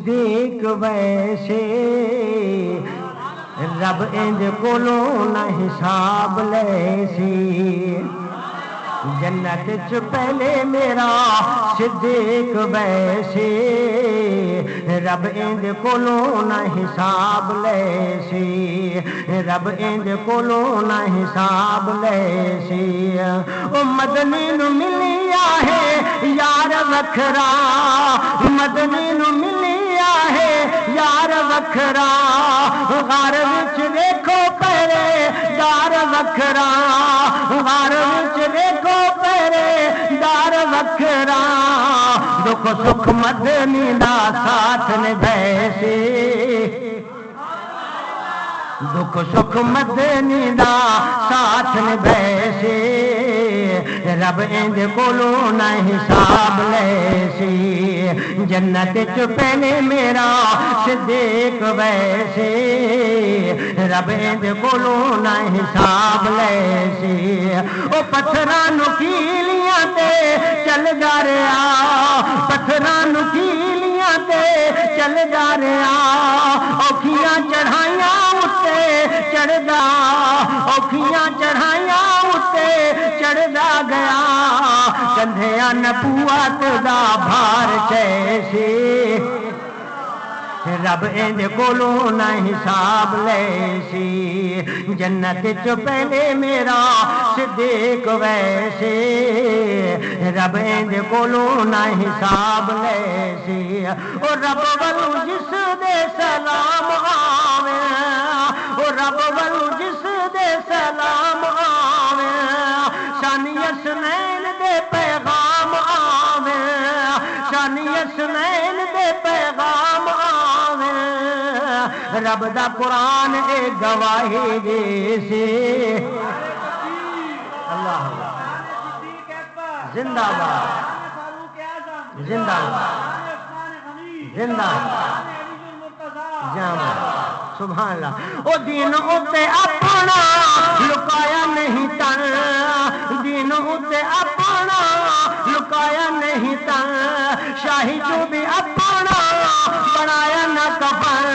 सिद्दीक वैसे रब इंज कोलों न हिसाब लैसी। जन्नत च पहले मेरा सिद्दीक वैसे रब इंज कोलों न हिसाब लैसी। रब इंज कोलों न हिसाब लैसी। ओ मदनी नू मिलिया है यार वखरा, मदनी नू मिलिया है यार वखरा। घर विच देखो पहरे दार वखरा, घर विच देखो पहरे दार वखरा। दुख सुख मदनी दा साथ निभैसी। दुख सुख मदनी दा साथ निभैसी। रब इंज कोलों न हिसाब लैसी। जन्नत च पहले मेरा सिद्दीक वैसे रब इंज कोलों न हिसाब लैसी। ओ पत्थरां नू कीलियां ते चल जा रहा, पत्थरां नू कीलियां ते चल जा रहा। औखियां चढ़ाइयां उत्ते चढ़दा, औखियां चढ़ाइयां उत्ते चढ़दा गया। कंधियां नबूवत दा भार कैसे रब इंज कोलों न हिसाब लैसी। जन्नत च पहले मेरा सिद्दीक वैसे रब इंज कोलों न हिसाब लैसी। ओ रब वलू जिस दे सलाम आवे, ओ रब वलू जिस दे सलाम आवे। शानी हसनैन दे पैगाम आवे, शानी हसनैन दे पैगाम आवे। रब दा कुरान ए गवाही देसी। अल्लाह जिंदाबाद जिंदाबाद जिंदाबाद जामा सुभान अल्लाह। ओ दीन उत्ते अपना लुकाया नहीं तन, दीन उत्ते अपना लुकाया नहीं तन। शाही जो भी अपना बनाया न कफन,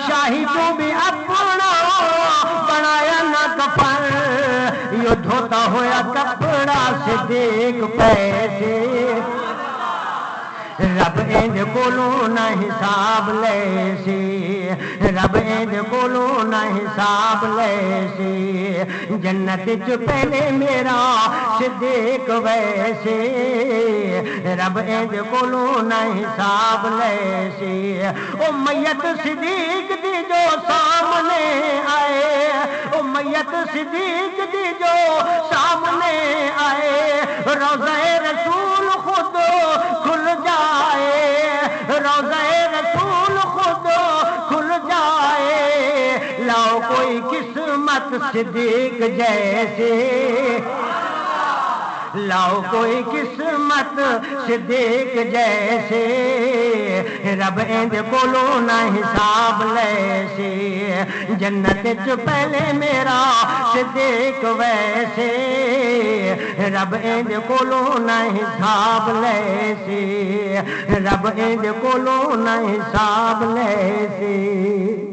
शाही जो भी अपना बनाया न कफन। यो धोता होया कपड़ा सिद्दीक पैसे रब इंज कोलों न हिसाब लैसी। रब इंज कोलों न हिसाब लैसी। जन्नत च पहले मेरा सिद्दीक वैसे रब इंज कोलों न हिसाब लैसी। ओ मैयत सिद्दीक दी जो सामने आए, ओ मैयत सिद्दीक दी जो सामने आए। रोज़े रसूल खुद खुल जाए, रोज़े रसूल खुद खुल जाए। लाओ कोई किस्मत सिद्दीक जैसे, लाओ कोई किस्मत सिद्दीक जैसे। रब इंज कोलों न हिसाब लैसी। जन्नत च पहले मेरा सिद्दीक वैसे रब इंज कोलों न हिसाब लैसी। रब इंज कोलों न हिसाब लैसी।